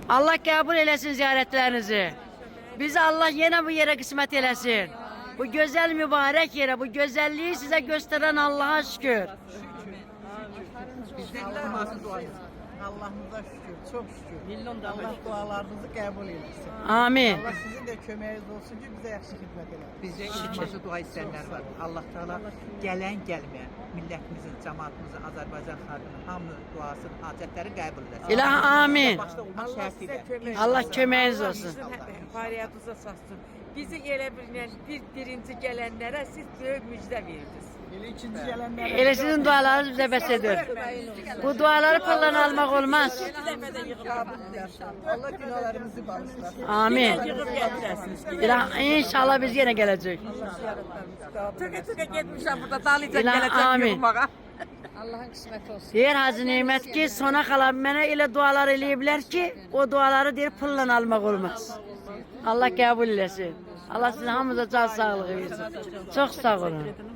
Allah kabul eləsin ziyarətlərinizi. Bizi Allah yenə bu yerə qismət eləsin. Bu gözəl mübarək yerə, bu gözəlliyi sizə göstərən Allah'a şükür. Bizden iltiması duayız. Allah'ımıza şükür, çok şükür. Allah dualarınızı kabul etsin. Amin. Allah sizin de kömeğiniz olsun ki bize yaxşı hizmet edin. Bizde iltiması dua isteyenler var. Allah Teala gelen gelmeyen milletimizin, cemaatimizin, Azerbaycan halkının hamı duasını, hacetleri kabul etsin. İlah amin. Başta olma şərtiyle. Allah köməyiniz olsun. Fəryadınıza satsın. Bizi elə birinci gələnlərə siz böyük müjdə verdiniz. Elə ikinci gelenler. Elə sizin dualarınız bizə bəs edir. Bu duaları pullan almaq olmaz. Allah günahlarımızı bağışlasın. Amin. Yığıb gətirəsiniz. İlah, inşallah biz yenə gələcək. Tıka getmişəm burada dalıca İlah, gələcəm amin. yığmağa. Deyir Hacı Neymət ki, sona qalan mənə elə dualar eləyiblər ki, o duaları deyir pullan almaq olmaz. Allah qəbul eləsin. Allah sizin hamınıza can sağlığı versin. Çox sağ olun.